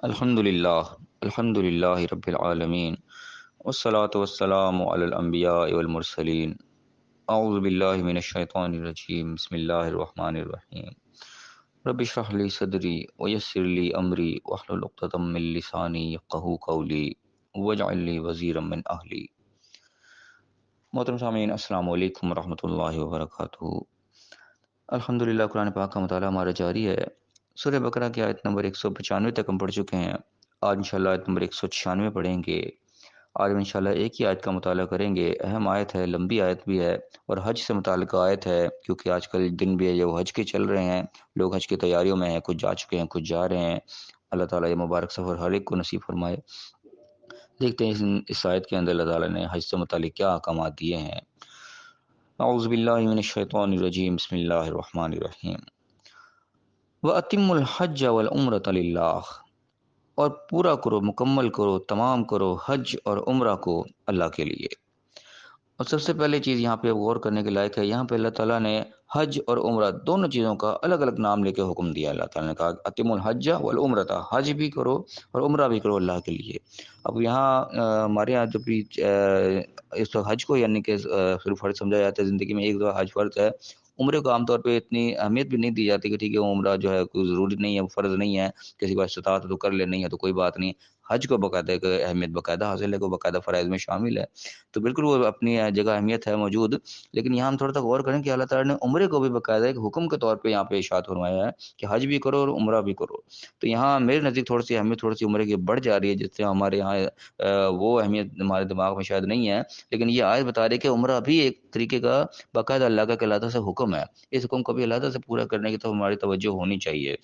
الحمد للہ رب العالمین والصلاة والسلام علی الانبیاء والمرسلین اعوذ باللہ من الشیطان الرجیم بسم اللہ الرحمن الرحیم رب اشرح لی صدری ویسر لی امری واحلل عقدۃ من لسانی یفقہوا قولی واجعل لی وزیرا من اہلی۔ محترم سامعین، السلام علیکم ورحمۃ اللہ وبرکاتہ۔ الحمدللہ قرآن پاک کا مطالعہ ہمارا جاری ہے۔ سورہ بقرہ کی آیت نمبر 195 تک ہم پڑھ چکے ہیں۔ آج انشاءاللہ آیت نمبر 196 پڑھیں گے۔ آج ہم انشاءاللہ ایک ہی آیت کا مطالعہ کریں گے۔ اہم آیت ہے، لمبی آیت بھی ہے اور حج سے متعلق آیت ہے، کیونکہ آج کل دن بھی ہے جو حج کے چل رہے ہیں، لوگ حج کی تیاریوں میں ہیں، کچھ جا چکے ہیں، کچھ جا رہے ہیں۔ اللہ تعالیٰ یہ مبارک سفر ہر ایک کو نصیب فرمائے۔ دیکھتے ہیں اس آیت کے اندر اللہ تعالیٰ نے حج سے متعلق کیا احکامات دیے ہیں۔ اعوذ باللہ من الشیطان الرجیم، بسم اللہ الرحمن الرحیم۔ وَأَتِمُّ الْحَجَّ وَالْعُمْرَةَ لِلَّهِ، اور پورا کرو، مکمل کرو، تمام کرو حج اور عمرہ کو اللہ کے لیے۔ اور سب سے پہلے چیز یہاں پہ غور کرنے کے لائق ہے، یہاں پہ اللہ تعالیٰ نے حج اور عمرہ دونوں چیزوں کا الگ الگ نام لے کے حکم دیا۔ اللہ تعالیٰ نے کہا اتم الحج والعمرۃ، حج بھی کرو اور عمرہ بھی کرو اللہ کے لیے۔ اب یہاں ہمارے یہاں جو بھی اس وقت حج کو یعنی کہ صرف فرض سمجھا جاتا ہے، زندگی میں ایک دفعہ حج فرض ہے۔ عمرے کو عام طور پہ اتنی اہمیت بھی نہیں دی جاتی کہ ٹھیک ہے عمرہ جو ہے کوئی ضروری نہیں ہے، فرض نہیں ہے، کسی کو استطاعت تو کر لے، نہیں ہے تو کوئی بات نہیں۔ حج کو باقاعدہ ایک اہمیت باقاعدہ حاصل ہے، کو باقاعدہ فرائض میں شامل ہے، تو بالکل وہ اپنی جگہ اہمیت ہے موجود۔ لیکن یہاں ہم تھوڑا سا غور کریں کہ اللہ تعالیٰ نے عمرے کو بھی باقاعدہ ایک حکم کے طور پہ یہاں پہ ارشاد فرمایا ہے کہ حج بھی کرو اور عمرہ بھی کرو۔ تو یہاں میرے نزدیک تھوڑی سی اہمیت تھوڑی سی عمرے کی بڑھ جا رہی ہے، جس سے ہمارے یہاں وہ اہمیت ہمارے دماغ میں شاید نہیں ہے، لیکن یہ آیت بتا رہی ہے کہ عمرہ بھی ایک طریقے کا باقاعدہ اللہ کا علیحدہ سے حکم ہے۔ اس حکم کو بھی علیحدہ سے پورا کرنے کی تو ہماری توجہ ہونی چاہیے،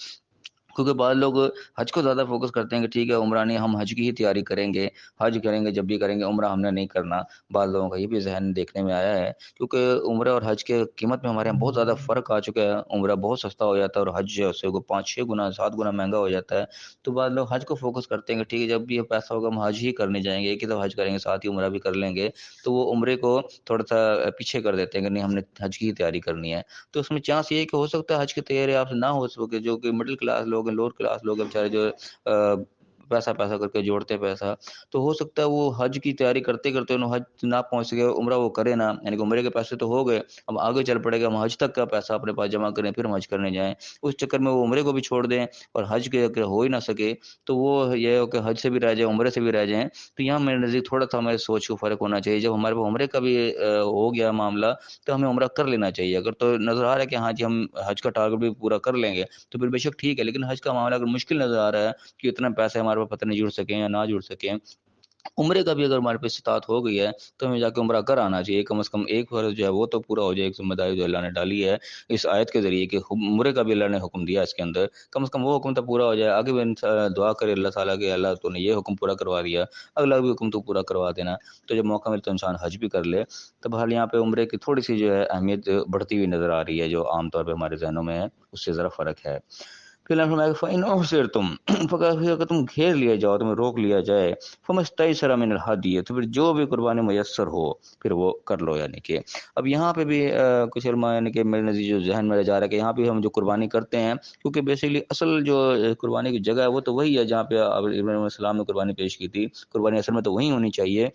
کیونکہ بعض لوگ حج کو زیادہ فوکس کرتے ہیں کہ ٹھیک ہے عمرہ نہیں، ہم حج کی ہی تیاری کریں گے، حج کریں گے جب بھی کریں گے، عمرہ ہم نے نہیں کرنا۔ بعض لوگوں کا یہ بھی ذہن دیکھنے میں آیا ہے، کیونکہ عمرہ اور حج کے قیمت میں ہمارے یہاں بہت زیادہ فرق آ چکا ہے۔ عمرہ بہت سستا ہو جاتا ہے اور حج جو ہے اس سے 5-6 گنا 7 گنا مہنگا ہو جاتا ہے۔ تو بعض لوگ حج کو فوکس کرتے ہیں کہ ٹھیک ہے جب بھی یہ پیسہ ہوگا ہم حج ہی کرنے جائیں گے، ایک ہی دفعہ حج کریں گے، ساتھ ہی عمرہ بھی کر لیں گے، تو وہ عمرے کو تھوڑا سا پیچھے کر دیتے ہیں کہ نہیں ہم نے حج کی ہی تیاری کرنی ہے۔ تو اس میں چانس یہ ہے کہ ہو سکتا ہے حج کی تیاری آپ سے نہ ہو سکے، جو کہ مڈل کلاس لوگ ہیں، لوور کلاس لوگ ہیں بیچارے، جو پیسہ کر کے جوڑتے پیسہ، تو ہو سکتا ہے وہ حج کی تیاری کرتے کرتے انہوں حج نہ پہنچ سکے، عمرہ وہ کرے نہ، یعنی کہ عمرے کے پیسے تو ہو گئے، اب آگے چل پڑے گا ہم حج تک کا پیسہ اپنے پاس جمع کریں پھر ہم حج کرنے جائیں، اس چکر میں وہ عمرے کو بھی چھوڑ دیں اور حج کے اگر ہو ہی نہ سکے تو وہ یہ ہو کہ حج سے بھی رہ جائیں، عمرے سے بھی رہ جائیں۔ تو یہاں میرے نزدیک تھوڑا سا ہمارے سوچ کو فرق ہونا چاہیے، جب ہمارے پاس عمرے کا بھی ہو گیا معاملہ تو ہمیں عمرہ کر لینا چاہیے۔ اگر تو نظر آ رہا ہے کہ ہاں جی ہم حج کا ٹارگٹ بھی پورا کر لیں گے تو پھر بے شک ٹھیک ہے، لیکن حج کا معاملہ اگر مشکل نظر آ رہا ہے کہ اتنا پیسے ہمارے پاس پتہ نہیں جڑ سکیں یا نہ جڑ سکیں، عمرے کا بھی اگر ہمارے پاس استطاعت ہو گئی ہے تو ہمیں جا کے عمرہ کر آنا چاہیے، کم از کم ایک فرض جو ہے وہ تو پورا ہو جائے، ایک ذمہ داری جو اللہ نے ڈالی ہے اس آیت کے ذریعے کہ عمرے کا بھی اللہ نے حکم دیا اس کے اندر، کم از کم وہ حکم تو پورا ہو جائے۔ آگے بھی دعا کرے اللہ تعالیٰ کہ اللہ تو نے یہ حکم پورا کروا دیا، اگلا بھی حکم تو پورا کروا دینا، تو جب موقع ملے تو انسان حج بھی کر لے۔ تو بہرحال یہاں پہ عمرے کی تھوڑی سی جو ہے اہمیت بڑھتی ہوئی نظر آ رہی ہے، جو عام طور پہ ہمارے ذہنوں میں ہے اس سے ذرا فرق ہے۔ پھر اللہ فرمایا فَإِنْ أُحْصِرْتُمْ، اگر تم گھیر لیا جاؤ، تمہیں روک لیا جائے، فَمَا اسْتَيْسَرَ مِنَ الْهَدْيِ، تو پھر جو بھی قربانی میسر ہو پھر وہ کر لو۔ یعنی کہ اب یہاں پہ بھی کچھ علماء یعنی کہ میرے نزدیک جو ذہن میں جا رہا ہے کہ یہاں پہ ہم جو قربانی کرتے ہیں، کیونکہ بیسیکلی اصل جو قربانی کی جگہ ہے وہ تو وہی ہے جہاں پہ ابراہیم علیہ السلام نے قربانی پیش کی تھی، قربانی اصل میں تو وہیں ہونی چاہیے۔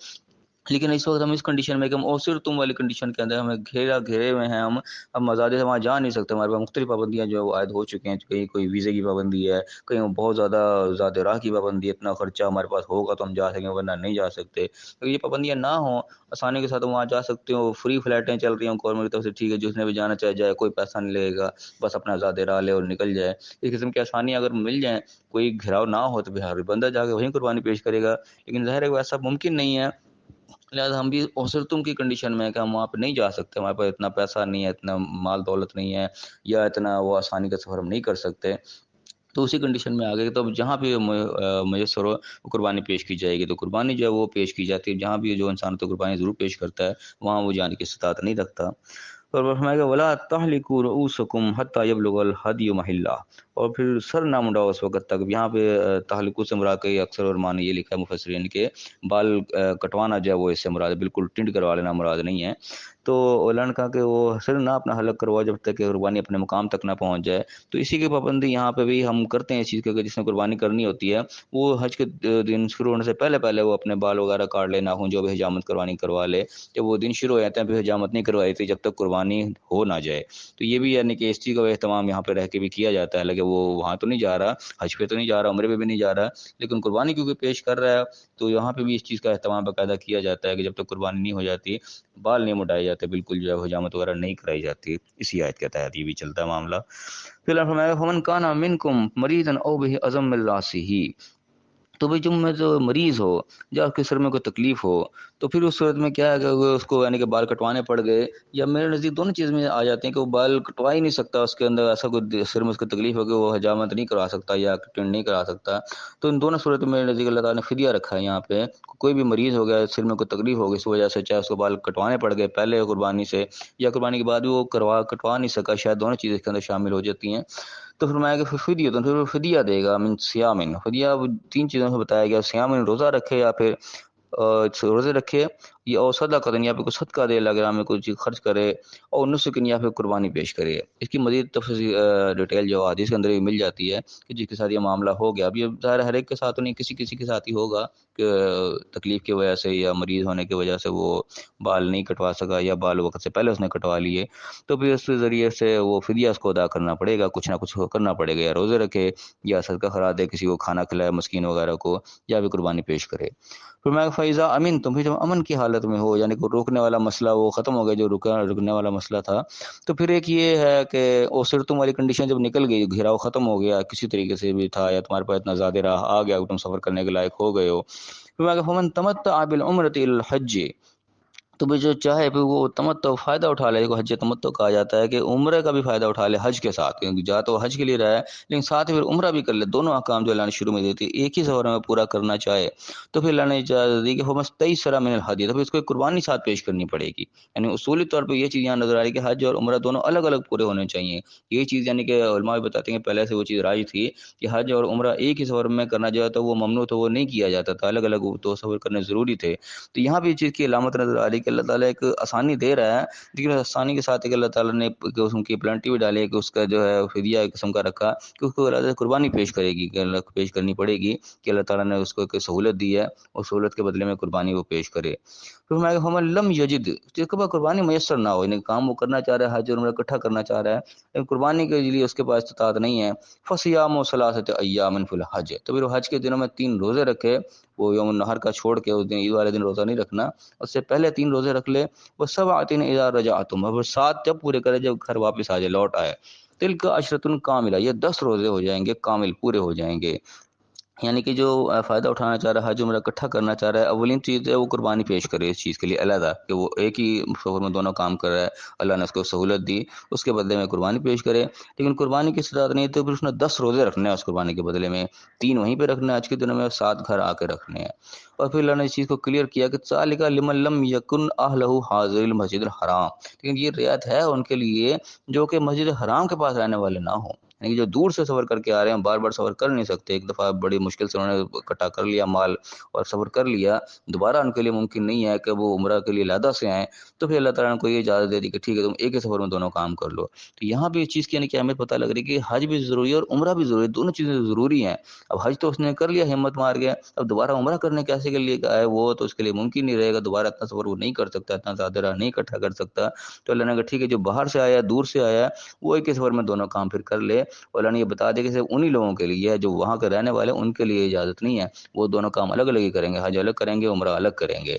لیکن اس وقت ہم اس کنڈیشن میں کہ ہم اوسر تم والی کنڈیشن کے اندر ہمیں گھیرے ہوئے ہیں، ہم آزادی سے وہاں جا نہیں سکتے، ہمارے پاس مختلف پابندیاں جو عائد ہو چکے ہیں، کہیں کوئی ویزے کی پابندی ہے، کہیں بہت زیادہ راہ کی پابندی ہے، اتنا خرچہ ہمارے پاس ہوگا تو ہم جا سکیں ورنہ نہیں جا سکتے۔ اگر یہ پابندیاں نہ ہوں، آسانی کے ساتھ وہاں جا سکتے ہو، فری فلائٹیں چل رہی ہوں گورنمنٹ کی طرف سے، ٹھیک ہے جس نے بھی جانا چاہے جائے، کوئی پیسہ نہیں لے گا، بس اپنا آزاد راہ لے اور نکل جائے۔ اس قسم کی آسانیاں اگر مل جائیں، کوئی گھراؤ نہ ہو تو بہار بندہ جا کے وہیں قربانی پیش کرے گا، لیکن ظاہر ہے کہ ایسا ممکن نہیں ہے، لہٰذا ہم بھی اوسرتم کی کنڈیشن میں ہے کہ ہم وہاں پہ نہیں جا سکتے، ہمارے پاس اتنا پیسہ نہیں ہے، اتنا مال دولت نہیں ہے، یا اتنا وہ آسانی کا سفر ہم نہیں کر سکتے، تو اسی کنڈیشن میں آ گئے۔ تو جہاں بھی میسر ہو قربانی پیش کی جائے گی، تو قربانی جو ہے وہ پیش کی جاتی ہے، جہاں بھی جو انسان تو قربانی ضرور پیش کرتا ہے وہاں وہ جانے کی استطاعت نہیں رکھتا۔ اور فرمائے گا وَلَا تَحْلِقُوا رُؤُوسَكُمْ حَتَّىٰ يَبْلُغَ الْهَدْيُ مَحِلَّهُ، اور پھر سر نہ منڈاؤ اس وقت تک۔ یہاں پہ تحلقو سے مراد کے اکثر علماء نے یہ لکھا ہے مفسرین کے، بال کٹوانا جو ہے وہ اس سے مراد ہے، بالکل ٹنڈ کروا لینا مراد نہیں ہے۔ تو علماء نے کہا کہ وہ صرف نہ اپنا حلق کرواؤ جب تک کہ قربانی اپنے مقام تک نہ پہنچ جائے. تو اسی کی پابندی یہاں پہ بھی ہم کرتے ہیں اس چیز کہ جس نے قربانی کرنی ہوتی ہے وہ حج کے دن شروع ہونے سے پہلے وہ اپنے بال وغیرہ کاٹ لے، ناخن جو بھی حجامت کرانی کروا لے. جب وہ دن شروع ہو جاتے ہیں پھر حجامت نہیں کروائی تھی جب تک قربانی ہو نہ جائے. تو یہ بھی یعنی کہ اس چیز کا اہتمام یہاں پہ رہ کے بھی کیا جاتا ہے. حالانکہ وہ وہاں تو نہیں جا رہا، حج پہ تو نہیں جا رہا، عمرے پہ بھی نہیں جا رہا، لیکن قربانی کیونکہ پیش کر رہا ہے تو یہاں پہ بھی اس چیز کا اہتمام باقاعدہ کیا جاتا ہے کہ جب تک قربانی نہیں ہو جاتی بال نہیں مڈائے جاتے، بالکل جو ہے حجامت وغیرہ نہیں کرائی جاتی. اسی آیت کے تحت یہ بھی چلتا ہے معاملہ. پھر اللہ فرمایا فمن کان منکم مریضا او به اذى من راسه، تو بھائی میں جو مریض ہو یا اس کے سر میں کوئی تکلیف ہو تو پھر اس صورت میں کیا ہے کہ اس کو یعنی کہ بال کٹوانے پڑ گئے، یا میرے نزدیک دونوں چیز میں آ جاتے ہیں کہ وہ بال کٹوا ہی نہیں سکتا، اس کے اندر ایسا کوئی سر میں اس کو تکلیف ہو کہ وہ حجامت نہیں کروا سکتا یا ٹینڈ نہیں کرا سکتا. تو ان دونوں صورتوں میں میرے نزدیک اللہ تعالیٰ نے فدیہ رکھا ہے. یہاں پہ کوئی بھی مریض ہو گیا، سر میں کوئی تکلیف ہو گئی اس وجہ سے، چاہے اس کو بال کٹوانے پڑ گئے پہلے قربانی سے یا قربانی کے بعد بھی وہ کٹوا نہیں سکا، شاید دونوں چیزیں اس کے اندر شامل ہو جاتی ہیں. تو فرمایا کہ فدیہ، تو پھر فدیہ دے گا من صیام. فدیہ تین چیزوں سے بتایا گیا، صیام روزہ رکھے یا پھر روزے رکھے، یا اور صدقہ یا پھر کوئی صدقہ دے، اللہ کے راہ میں کوئی چیز خرچ کرے، اور نسک یا پھر قربانی پیش کرے. اس کی مزید تفصیل ڈیٹیل جو حدیث کے اندر بھی مل جاتی ہے کہ جس کے ساتھ یہ معاملہ ہو گیا. اب یہ ظاہر ہر ایک کے ساتھ نہیں، کسی کے ساتھ ہی ہوگا کہ تکلیف کی وجہ سے یا مریض ہونے کی وجہ سے وہ بال نہیں کٹوا سکا یا بال وقت سے پہلے اس نے کٹوا لیے، تو پھر اس کے ذریعے سے وہ فدیہ اس کو ادا کرنا پڑے گا، کچھ نہ کچھ کرنا پڑے گا، یا روزے رکھے یا صدقہ خیرات دے، کسی کو کھانا کھلائے مسکین وغیرہ کو، یا بھی قربانی پیش کرے. پھر میں فیضا امین، تم بھی جب امن کی حالت میں ہو، یعنی کہ روکنے والا مسئلہ وہ ختم ہو گیا جو رکنے والا مسئلہ تھا. تو پھر ایک یہ ہے کہ وہ تم والی کنڈیشن جب نکل گئی، گھیراؤ ختم ہو گیا کسی طریقے سے بھی تھا، یا تمہارے پاس اتنا زیادہ راہ آ گیا تم سفر کرنے کے لائق ہو گئے ہو. پھر میں فمن تمتع بالعمرۃ الی الحج، تو بھی جو چاہے پھر وہ تمتع فائدہ اٹھا لے. حج تمتع کہا جاتا ہے کہ عمرے کا بھی فائدہ اٹھا لے حج کے ساتھ، کیونکہ جا تو حج کے لیے رہا ہے لیکن ساتھ پھر عمرہ بھی کر لے. دونوں احکام جو اللہ نے شروع میں دیتی ایک ہی سفر میں پورا کرنا چاہے تو پھر اللہ نے اجازت دی کہ فمستیسر من الہدی، تو پھر اس کو ایک قربانی ساتھ پیش کرنی پڑے گی. یعنی اصولی طور پہ یہ چیز یہاں نظر آ رہی ہے کہ حج اور عمرہ دونوں الگ الگ پورے ہونے چاہیے. یہ چیز یعنی کہ علماء بھی بتاتے ہیں کہ پہلے سے وہ چیز رائج تھی کہ حج اور عمرہ ایک ہی سفر میں کرنا جو ہے تو وہ ممنوع تھا، وہ نہیں کیا جاتا تھا، الگ الگ تو سفر کرنے ضروری تھے. تو یہاں بھی اس چیز کی علامت نظر آ رہی ہے کہ اللہ تعالیٰ ایک آسانی دے رہا ہے، لیکن آسانی کے ساتھ ایک اللہ تعالیٰ نے اس کی پلانٹی بھی ڈالی ہے کہ اس کا جو ہے فدیہ ایک قسم کا رکھا کہ اس کو اللہ قربانی پیش کرے گی، کہ اللہ پیش کرنی پڑے گی کہ اللہ تعالیٰ نے اس کو ایک سہولت دی ہے اور سہولت کے بدلے میں قربانی وہ پیش کرے. پھر میں ہم لم یجد، جس کے بعد قربانی میسر نہ ہو، یعنی کام وہ کرنا چاہ رہا ہے حج اور عمرہ اکٹھا کرنا چاہ رہا ہے لیکن قربانی کے لیے اس کے پاس استطاعت نہیں ہے، فصیام ثلاثۃ ایام فی الحج، تو پھر وہ حج کے دنوں میں 3 روزے رکھے. وہ یوم النحر کا چھوڑ کے اس دن عید والے دن روزہ نہیں رکھنا، اس سے پہلے 3 روزے رکھ لے. وہ سبعۃ اذا رجعتم، اور 7 جب پورے کرے جب گھر واپس آ جائے، لوٹ آئے. تلک عشرۃ کاملہ، یہ 10 روزے ہو جائیں گے کامل، پورے ہو جائیں گے. یعنی کہ جو فائدہ اٹھانا چاہ رہا ہے حج عمرہ اکٹھا کرنا چاہ رہا ہے، اولین چیز ہے وہ قربانی پیش کرے اس چیز کے لیے علیحدہ، کہ وہ ایک ہی سفر میں دونوں کام کر رہا ہے، اللہ نے اس کو سہولت دی، اس کے بدلے میں قربانی پیش کرے. لیکن قربانی کی استطاعت نہیں تو پھر اس نے 10 روزے رکھنے ہیں اس قربانی کے بدلے میں، 3 وہیں پہ رکھنے ہیں آج کے دنوں میں، 7 گھر آ کے رکھنے ہیں. اور پھر اللہ نے اس چیز کو کلیئر کیا کہ ذالک لمن لم یکن اہلہ حاضر المسجد الحرام، لیکن یہ رعایت ہے ان کے لیے جو کہ مسجد حرام کے پاس رہنے والے نہ ہوں، یعنی جو دور سے سفر کر کے آ رہے ہیں، بار بار سفر کر نہیں سکتے، ایک دفعہ بڑی مشکل سے انہوں نے اکٹھا کر لیا مال اور سفر کر لیا، دوبارہ ان کے لیے ممکن نہیں ہے کہ وہ عمرہ کے لیے علیحدہ سے آئیں، تو پھر اللہ تعالیٰ نے کو یہ اجازت دے دی کہ ٹھیک ہے تم ایک ہی سفر میں دونوں کام کر لو. تو یہاں بھی اس چیز کی یعنی کہ اہمیت پتہ لگ رہی ہے کہ حج بھی ضروری ہے اور عمرہ بھی ضروری ہے، دونوں چیزیں ضروری ہیں. اب حج تو اس نے کر لیا، ہمت مار گیا، اب دوبارہ عمرہ کرنے کیسے کے لیے آئے وہ تو اس کے لیے ممکن نہیں رہے گا، دوبارہ اتنا سفر وہ نہیں کر سکتا، اتنا زیادہ راہ نہیں اکٹھا کر سکتا. تو اللہ نے کہا ٹھیک ہے جو باہر سے آیا دور سے آیا وہ ایک ہی سفر میں دونوں کام پھر کر لے. اور اللہ نے یہ بتا دیا کہ صرف انہی لوگوں کے لیے ہے جو وہاں کے رہنے والے، ان کے لیے اجازت نہیں ہے، وہ دونوں کام الگ الگ ہی کریں گے، حج الگ کریں گے عمرہ الگ کریں گے.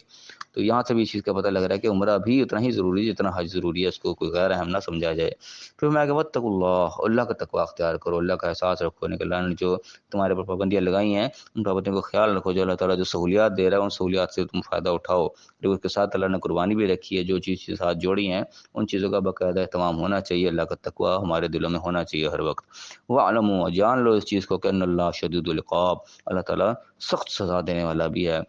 تو یہاں سے بھی اس چیز کا پتہ لگ رہا ہے کہ عمرہ بھی اتنا ہی ضروری ہے جتنا حج ضروری ہے، اس کو کوئی غیر اہم نہ سمجھا جائے. پھر میں کہ واتقوا اللہ، اللہ کا تقوی اختیار کرو، اللہ کا احساس رکھو کہ اللہ نے جو تمہارے پر پابندیاں لگائی ہیں ان پابندیوں کو خیال رکھو، جو اللہ تعالیٰ جو سہولیات دے رہا ہے ان سہولیات سے تم فائدہ اٹھاؤ. جو اس کے ساتھ اللہ نے قربانی بھی رکھی ہے، جو چیز کے ساتھ جوڑی ہیں ان چیزوں کا باقاعدہ اہتمام ہونا چاہیے، اللہ کا تقوی ہمارے دلوں میں ہونا چاہیے ہر وقت. وَاعْلَمُوا، جان لو اس چیز کو کہ ان اللہ شدید العقاب، اللہ تعالیٰ سخت سزا دینے والا بھی ہے.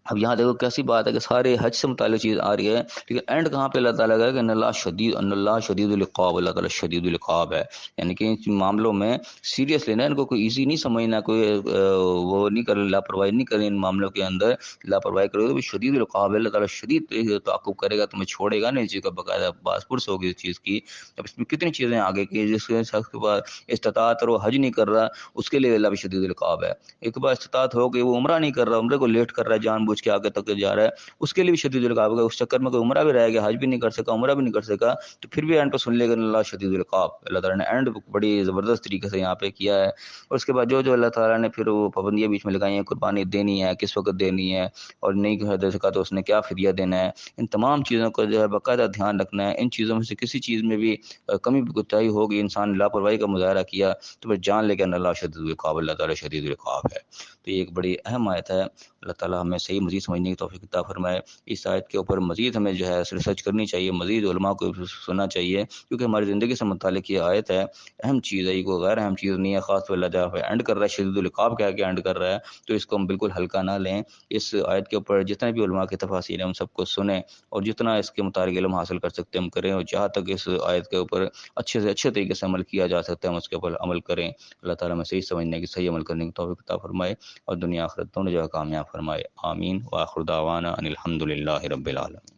اب یہاں دیکھو کیسی بات ہے کہ سارے حج سے متعلق چیز آ رہی ہے، لیکن اینڈ کہاں پہ اللہ تعالیٰ کا ہے کہ ان اللہ شدید العقاب، اللہ تعالیٰ شدید العقاب ہے، یعنی کہ ان معاملوں میں سیریس لینا ہے، ان کو کوئی ایزی نہیں سمجھنا، کوئی وہ نہیں کر لاپرواہی نہیں کریں ان معاملوں کے اندر، لاپرواہی کرو تو شدید العقاب ہے، اللہ تعالیٰ شدید تعاقب کرے گا، تمہیں چھوڑے گا نہیں، اس چیز کا باقاعدہ پاسپورٹس ہوگی اس چیز کی۔ اب اس میں کتنی چیزیں آگے کی، جس کے شخص کے پاس استطاعت اور وہ حج نہیں کر رہا، اس کے لیے اللہ بھی شدید العقاب ہے۔ ایک بار استطاعت ہو گئی، وہ عمرہ نہیں کر رہا، عمرے کو لیٹ کر رہا ہے، جان بوجھ کے آگے تک جا رہا ہے، اس کے لیے بھی شدید العقاب ہوگا۔ اس چکر میں کوئی عمرہ بھی رہ گیا، حج بھی نہیں کر سکا، عمرہ بھی نہیں کر سکا، تو پھر بھی اینڈ پہ سن لے گا اللہ شدید العقاب۔ اللہ تعالیٰ نے اینڈ بڑی زبردست طریقے سے یہاں پہ کیا ہے۔ اور اس کے بعد جو اللہ تعالیٰ نے پھر وہ پابندیاں بیچ میں لگائی ہیں، قربانی دینی ہے کس وقت دینی ہے، اور نہیں دے سکا تو اس نے کیا فدیہ دینا ہے، ان تمام چیزوں کا جو ہے باقاعدہ دھیان رکھنا ہے۔ ان چیزوں میں سے کسی چیز میں بھی کمی کوتاہی ہوگی، انسان لاپرواہی کا مظاہرہ کیا، تو پھر جان لے کے اللہ شدید العقاب، اللہ تعالیٰ شدید العقاب ہے۔ تو یہ ایک بڑی اہم آیت ہے، اللہ تعالیٰ ہمیں صحیح مزید سمجھنے کی توفیق عطا فرمائے۔ اس آیت کے اوپر مزید ہمیں جو ہے ریسرچ کرنی چاہیے، مزید علماء کو سننا چاہیے، کیونکہ ہماری زندگی سے متعلق یہ آیت ہے، اہم چیز ہے، یہ کوئی غیر اہم چیز نہیں ہے۔ خاص طور اللہ جب اینڈ کر رہا ہے شدید العقاب کہہ کے اینڈ کر رہا ہے، تو اس کو ہم بالکل ہلکا نہ لیں۔ اس آیت کے اوپر جتنے بھی علماء کے تفاسیر ہیں ان سب کو سنیں، اور جتنا اس کے متعلق علم حاصل کر سکتے ہیں ہم کریں، اور جہاں تک اس آیت کے اوپر اچھے سے اچھے طریقے سے عمل کیا جا سکتا ہے ہم اس کے اوپر عمل کریں۔ اللہ تعالیٰ ہمیں صحیح سمجھنے کی، صحیح عمل کرنے کی توفیق عطا فرمائے، اور دنیا آخرت دونوں جگہ کامیاب فرمائے۔ آمین۔ وآخر دعوانا ان الحمد للہ رب العالمین۔